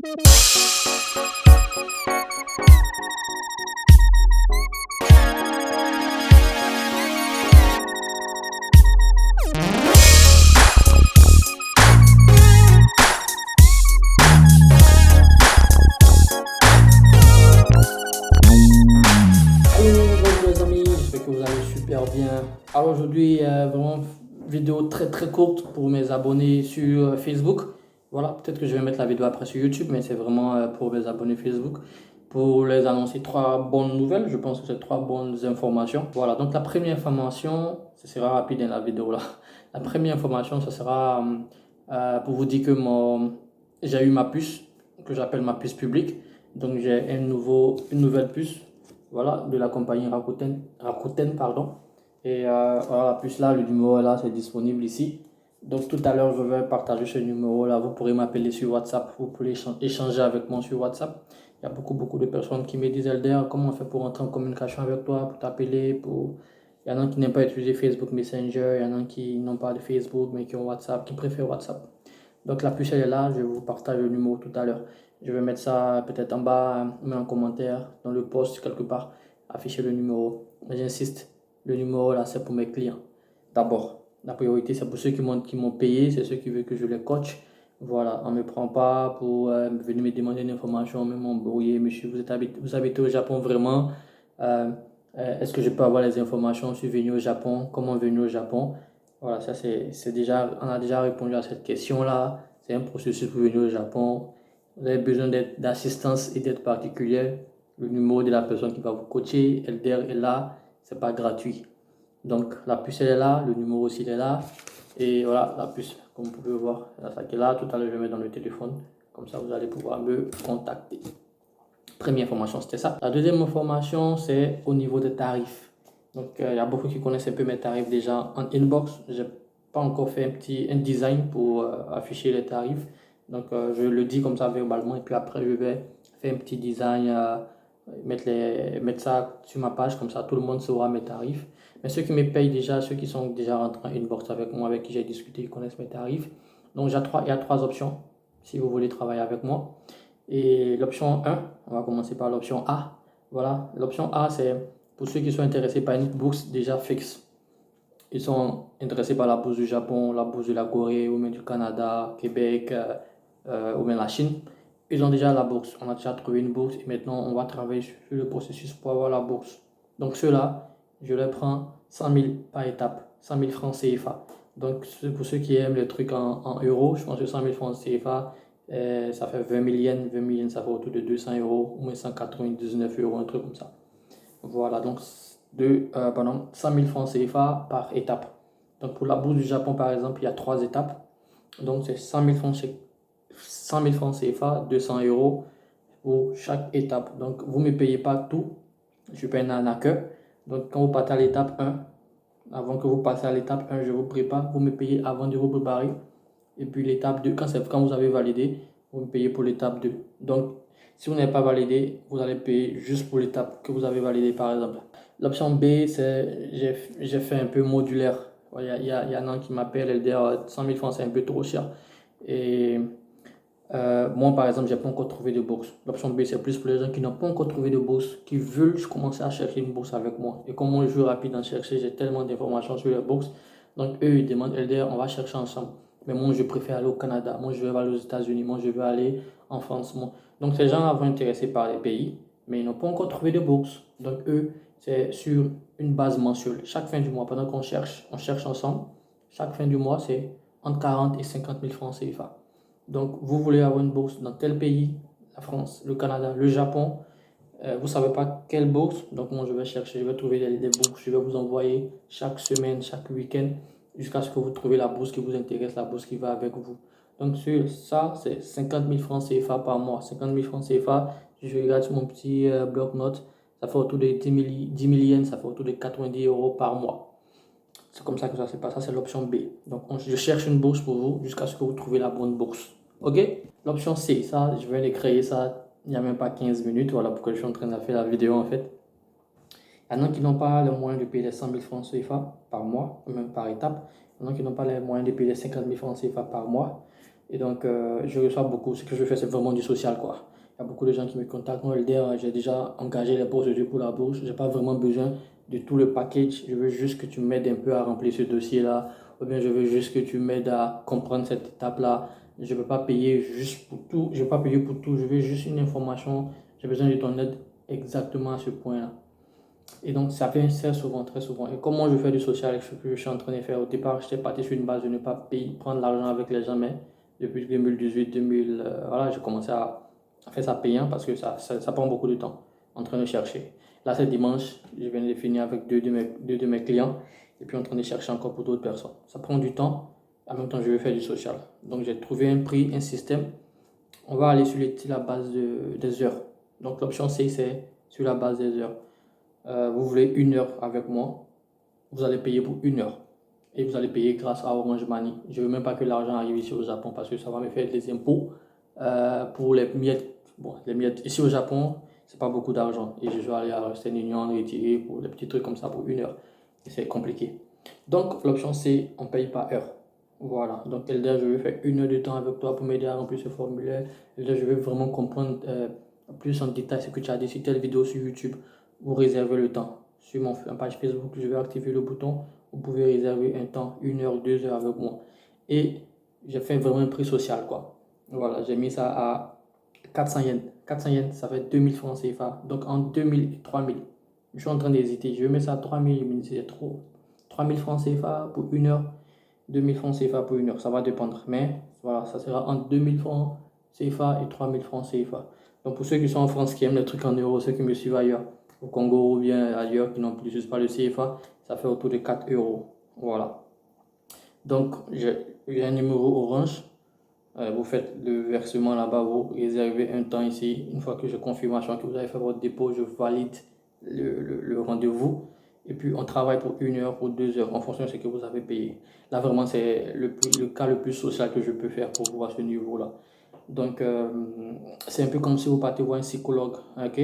Bonjour les amis, j'espère que vous allez super bien. Alors aujourd'hui, vraiment vidéo très courte pour mes abonnés sur Facebook. Voilà, peut-être que je vais mettre la vidéo après sur YouTube, mais c'est vraiment pour mes abonnés Facebook. Pour les annoncer trois bonnes nouvelles, je pense que c'est trois bonnes informations. Voilà, donc la première information, ce sera rapide dans la vidéo là. La première information, ce sera pour vous dire que j'ai eu ma puce, que j'appelle ma puce publique. Donc j'ai une nouvelle puce, voilà, de la compagnie Rakuten, pardon. Et voilà, la puce là, le numéro là, c'est disponible ici. Donc tout à l'heure, je vais partager ce numéro là. Vous pourrez m'appeler sur WhatsApp, vous pourrez échanger avec moi sur WhatsApp. Il y a beaucoup de personnes qui me disent, Elder, comment on fait pour entrer en communication avec toi, pour t'appeler, pour... Il y en a qui n'aiment pas utiliser Facebook Messenger, il y en a qui n'ont pas de Facebook mais qui ont WhatsApp, qui préfèrent WhatsApp. Donc la puce elle est là, je vous partage le numéro tout à l'heure. Je vais mettre ça peut-être en bas, ou en commentaire, dans le post quelque part, afficher le numéro. Mais j'insiste, le numéro là c'est pour mes clients. D'abord, la priorité c'est pour ceux qui m'ont payé, c'est ceux qui veulent que je les coach. Voilà, on ne me prend pas pour venir me demander une information, même m'embrouiller. Monsieur, vous habitez au Japon vraiment? Euh, Est-ce que je peux avoir les informations sur venir au Japon? Comment venir au Japon? Voilà, ça c'est déjà, on a déjà répondu à cette question-là. C'est un processus pour venir au Japon. Vous avez besoin d'assistance et d'aide particulière. Le numéro de la personne qui va vous coacher, Elder est là, c'est pas gratuit. Donc la puce elle est là, le numéro aussi il est là. Et voilà, la puce, comme vous pouvez voir, ça qui est là. Tout à l'heure, je vais mettre dans le téléphone. Comme ça, vous allez pouvoir me contacter. Première information, c'était ça. La deuxième information, c'est au niveau des tarifs. Donc, il y a beaucoup qui connaissent un peu mes tarifs déjà en inbox. Je n'ai pas encore fait un design pour afficher les tarifs. Donc, je le dis comme ça verbalement et puis après, je vais faire un petit design, mettre ça sur ma page. Comme ça, tout le monde saura mes tarifs. Mais ceux qui me payent déjà, ceux qui sont déjà rentrés en inbox avec moi, avec qui j'ai discuté, ils connaissent mes tarifs. Donc, il y a trois options si vous voulez travailler avec moi. Et l'option 1, on va commencer par l'option A. Voilà, l'option A, c'est pour ceux qui sont intéressés par une bourse déjà fixe. Ils sont intéressés par la bourse du Japon, la bourse de la Corée, ou même du Canada, Québec, ou même la Chine. Ils ont déjà la bourse. On a déjà trouvé une bourse et maintenant on va travailler sur le processus pour avoir la bourse. Donc ceux-là, je les prends 100 000 par étape, 100 000 francs CFA. Donc pour ceux qui aiment les trucs en euros, je pense que 100 000 francs CFA, ça fait 20 000 yens. 20 000 yens, ça fait autour de 200 euros, ou moins 199 euros, un truc comme ça. Voilà, donc 100 000 francs CFA par étape. Donc pour la bourse du Japon, par exemple, il y a trois étapes. Donc c'est 100 000 francs CFA, 200 euros pour chaque étape. Donc vous ne me payez pas tout, je paye un arnaqueur. Donc quand vous partez à l'étape 1, avant que vous passiez à l'étape 1, je vous prépare, vous me payez avant de vous préparer. Et puis l'étape 2, quand vous avez validé, vous me payez pour l'étape 2. Donc, si vous n'avez pas validé, vous allez payer juste pour l'étape que vous avez validée, par exemple. L'option B, c'est j'ai fait un peu modulaire. Il y en a qui m'appellent, elles disent 100 000 francs, c'est un peu trop cher. Et moi, par exemple, je n'ai pas encore trouvé de bourse. L'option B, c'est plus pour les gens qui n'ont pas encore trouvé de bourse, qui veulent commencer à chercher une bourse avec moi. Et comme moi, je suis rapide en chercher, j'ai tellement d'informations sur les bourses. Donc, eux, ils demandent, LDR, on va chercher ensemble. Mais moi, je préfère aller au Canada. Moi, je veux aller aux États-Unis. Moi, je veux aller en France. Moi. Donc, ces gens-là vont intéressés par les pays, mais ils n'ont pas encore trouvé de bourse. Donc, eux, c'est sur une base mensuelle. Chaque fin du mois, pendant qu'on cherche, on cherche ensemble. Chaque fin du mois, c'est entre 40 et 50 000 francs CFA. Donc, vous voulez avoir une bourse dans tel pays, la France, le Canada, le Japon. Vous ne savez pas quelle bourse. Donc, moi, je vais chercher, je vais trouver des bourses. Je vais vous envoyer chaque semaine, chaque week-end, jusqu'à ce que vous trouviez la bourse qui vous intéresse, la bourse qui va avec vous. Donc, sur ça, c'est 50 000 francs CFA par mois. 50 000 francs CFA, je regarde sur mon petit bloc-notes. Ça fait autour de 10 000 yens, ça fait autour de 90 euros par mois. C'est comme ça que ça se passe. Ça, c'est l'option B. Donc, je cherche une bourse pour vous jusqu'à ce que vous trouviez la bonne bourse. OK? L'option C, ça, je viens de créer ça il n'y a même pas 15 minutes. Voilà pourquoi je suis en train de faire la vidéo en fait. Il y en a qui n'ont pas les moyens de payer les 100 000 francs CFA par mois, ou même par étape. Il y en a qui n'ont pas les moyens de payer les 50 000 francs CFA par mois. Et donc, je reçois beaucoup. Ce que je fais, c'est vraiment du social, quoi. Il y a beaucoup de gens qui me contactent. Moi, LDR, j'ai déjà engagé les procédures pour la bourse. Je n'ai pas vraiment besoin de tout le package. Je veux juste que tu m'aides un peu à remplir ce dossier-là. Ou bien, je veux juste que tu m'aides à comprendre cette étape-là. Je ne veux pas payer juste pour tout. Je ne veux pas payer pour tout. Je veux juste une information. J'ai besoin de ton aide exactement à ce point-là. Et donc, ça fait ça souvent, très souvent. Et comment je fais du social avec ce que je suis en train de faire? Au départ, j'étais parti sur une base de ne pas payer, prendre l'argent avec les gens, mais depuis 2018, 2000, voilà, j'ai commencé à faire ça payant parce que ça prend beaucoup de temps en train de chercher. Là, c'est dimanche, je viens de finir avec deux de mes clients et puis en train de chercher encore pour d'autres personnes. Ça prend du temps, en même temps, je veux faire du social. Donc, j'ai trouvé un prix, un système. On va aller sur la base des heures. Donc, l'option C, c'est sur la base des heures. Vous voulez 1 heure avec moi, vous allez payer pour 1 heure. Et vous allez payer grâce à Orange Money. Je ne veux même pas que l'argent arrive ici au Japon parce que ça va me faire des impôts pour les miettes. Bon, les miettes ici au Japon, c'est pas beaucoup d'argent. Et je dois aller à Western Union, retirer pour des petits trucs comme ça pour 1 heure. Et c'est compliqué. Donc, l'option C, on paye par heure. Voilà. Donc, Elder, je vais faire 1 heure de temps avec toi pour m'aider à remplir ce formulaire. Elder, je vais vraiment comprendre plus en détail ce que tu as dit sur telle vidéo sur YouTube. Vous réservez le temps. Sur ma page Facebook, je vais activer le bouton. Vous pouvez réserver un temps, 1 heure, 2 heures avec moi. Et j'ai fait vraiment un prix social, quoi. Voilà, j'ai mis ça à 400 yens. 400 yens, ça fait 2000 francs CFA. Donc en 2000 et 3000. Je suis en train d'hésiter. Je vais mettre ça à 3000, mais c'est trop. 3000 francs CFA pour 1 heure. 2000 francs CFA pour 1 heure. Ça va dépendre. Mais voilà, ça sera entre 2000 francs CFA et 3000 francs CFA. Donc pour ceux qui sont en France, qui aiment les trucs en euros, ceux qui me suivent ailleurs, au Congo ou bien ailleurs, qui n'ont plus juste pas le CFA, ça fait autour de 4 euros. Voilà. Donc, j'ai un numéro Orange. Vous faites le versement là-bas, vous réservez un temps ici. Une fois que j'ai confirmation que vous avez fait votre dépôt, je valide le rendez-vous. Et puis, on travaille pour 1 heure ou 2 heures en fonction de ce que vous avez payé. Là, vraiment, c'est le cas le plus social que je peux faire pour vous à ce niveau-là. Donc, c'est un peu comme si vous partez voir un psychologue. Ok?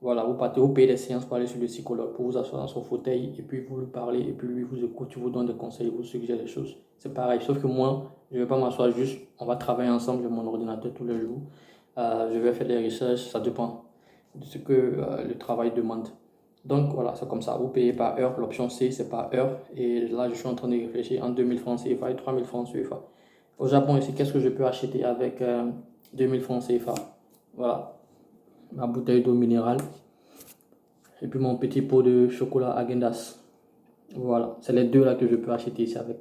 Voilà, vous partez, vous payez des séances pour aller sur le psychologue, pour vous asseoir dans son fauteuil, et puis vous lui parlez, et puis lui vous écoute, il vous donne des conseils, il vous suggère des choses. C'est pareil, sauf que moi, je ne vais pas m'asseoir juste, on va travailler ensemble, j'ai mon ordinateur tous les jours. Je vais faire des recherches, ça dépend de ce que le travail demande. Donc voilà, c'est comme ça, vous payez par heure, l'option C, c'est par heure, et là, je suis en train de réfléchir en 2000 francs CFA et 3000 francs CFA. Au Japon, ici, qu'est-ce que je peux acheter avec 2000 francs CFA? Voilà, ma bouteille d'eau minérale et puis mon petit pot de chocolat Häagen-Dazs. Voilà, c'est les deux là que je peux acheter ici avec.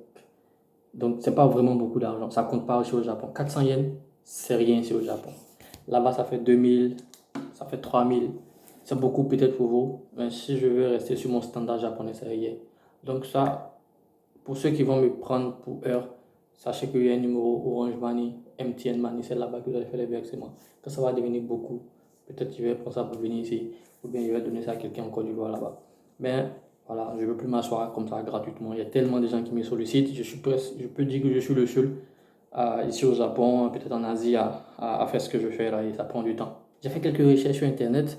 Donc, c'est pas vraiment beaucoup d'argent. Ça compte pas aussi au Japon. 400 yens, c'est rien ici au Japon. Là-bas, ça fait 2000, ça fait 3000. C'est beaucoup peut-être pour vous, mais si je veux rester sur mon standard japonais, c'est rien. Donc, ça, pour ceux qui vont me prendre pour heure, sachez qu'il y a un numéro Orange Money, MTN Money, c'est là-bas que vous allez faire les versements. Quand ça va devenir beaucoup, peut-être que je vais prendre ça pour venir ici, ou bien je vais donner ça à quelqu'un en Côte d'Ivoire là-bas. Mais voilà, je ne veux plus m'asseoir comme ça gratuitement. Il y a tellement de gens qui me sollicitent. Je peux dire que je suis le seul ici au Japon, peut-être en Asie, à faire ce que je fais là, et ça prend du temps. J'ai fait quelques recherches sur Internet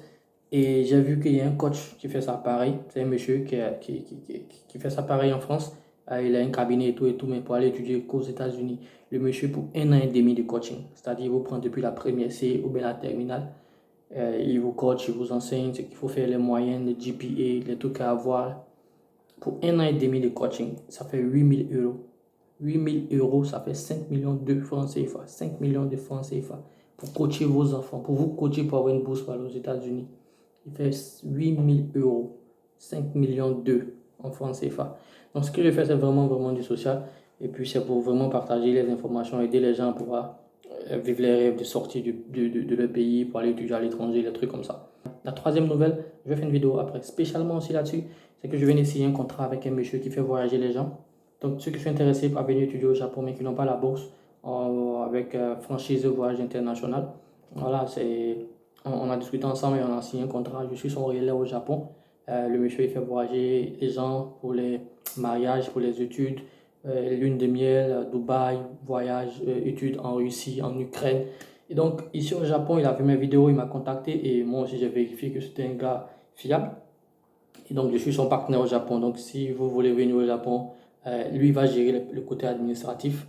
et j'ai vu qu'il y a un coach qui fait ça pareil. C'est un monsieur qui fait ça pareil en France. Il a un cabinet et tout, mais pour aller étudier qu'aux États-Unis, le monsieur pour 1 an et demi de coaching. C'est-à-dire, il vous prend depuis la première C ou bien la terminale. Il vous coach, il vous enseigne ce qu'il faut faire, les moyennes, les GPA, les trucs à avoir. Pour 1 an et demi de coaching, ça fait 8000 euros. 8000 euros, ça fait 5 millions de francs CFA. 5 millions de francs CFA. Pour coacher vos enfants, pour vous coacher pour avoir une bourse pour aller aux États-Unis. Il fait 8000 euros. 5 millions de en francs CFA. Donc, ce que je fais, c'est vraiment du social. Et puis, c'est pour vraiment partager les informations, aider les gens à pouvoir vivre les rêves de sortir de leur pays pour aller étudier à l'étranger, des trucs comme ça. La troisième nouvelle, je vais faire une vidéo après, spécialement aussi là-dessus, c'est que je viens d'essayer un contrat avec un monsieur qui fait voyager les gens. Donc, ceux qui sont intéressés par venir étudier au Japon, mais qui n'ont pas la bourse, avec franchise de voyage international, voilà, on a discuté ensemble et on a signé un contrat. Je suis son relais au Japon. Le monsieur, il fait voyager les gens pour les mariages, pour les études, lune de miel, Dubaï, voyage, études en Russie, en Ukraine. Et donc, ici au Japon, il a vu mes vidéos, il m'a contacté et moi aussi, j'ai vérifié que c'était un gars fiable. Et donc, je suis son partenaire au Japon. Donc, si vous voulez venir au Japon, lui va gérer le côté administratif.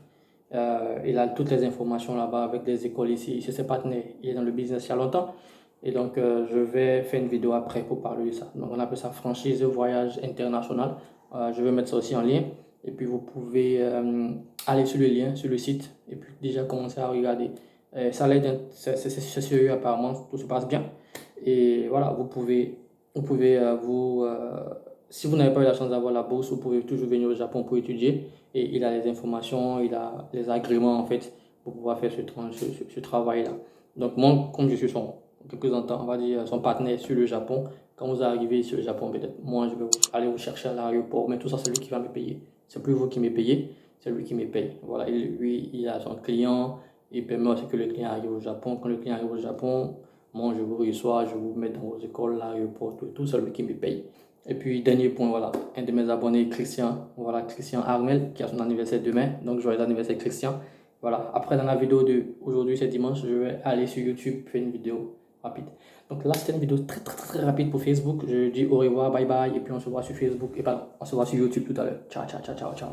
Il a toutes les informations là-bas avec des écoles ici. C'est ses partenaires. Il est dans le business il y a longtemps. Et donc, je vais faire une vidéo après pour parler de ça. Donc, on appelle ça franchise voyage international. Je vais mettre ça aussi en lien. Et puis, vous pouvez aller sur le lien, sur le site, et puis déjà commencer à regarder. Ça l'aide, c'est sérieux apparemment, tout se passe bien. Et voilà, si vous n'avez pas eu la chance d'avoir la bourse, vous pouvez toujours venir au Japon pour étudier. Et il a les informations, il a les agréments en fait pour pouvoir faire ce travail-là. Donc moi, comme je suis son représentant, on va dire son partenaire sur le Japon, quand vous arrivez sur le Japon, peut-être moi je vais aller vous chercher à l'aéroport, mais tout ça c'est lui qui va me payer. C'est plus vous qui me payez, c'est lui qui me paye. Voilà, lui il a son client, il permet aussi que le client arrive au Japon. Quand le client arrive au Japon, moi je vous reçois, je vous mets dans vos écoles, l'aéroport, tout, c'est lui qui me paye. Et puis, dernier point, voilà, un de mes abonnés, Christian, voilà, Christian Armel, qui a son anniversaire demain. Donc, joyeux anniversaire, Christian. Voilà, après, dans la vidéo d'aujourd'hui, c'est dimanche, je vais aller sur YouTube faire une vidéo rapide. Donc là, c'était une vidéo très, très, très rapide pour Facebook. Je dis au revoir, bye bye, et puis on se voit sur Facebook, et pardon, on se voit sur YouTube tout à l'heure. Ciao, ciao, ciao, ciao, ciao.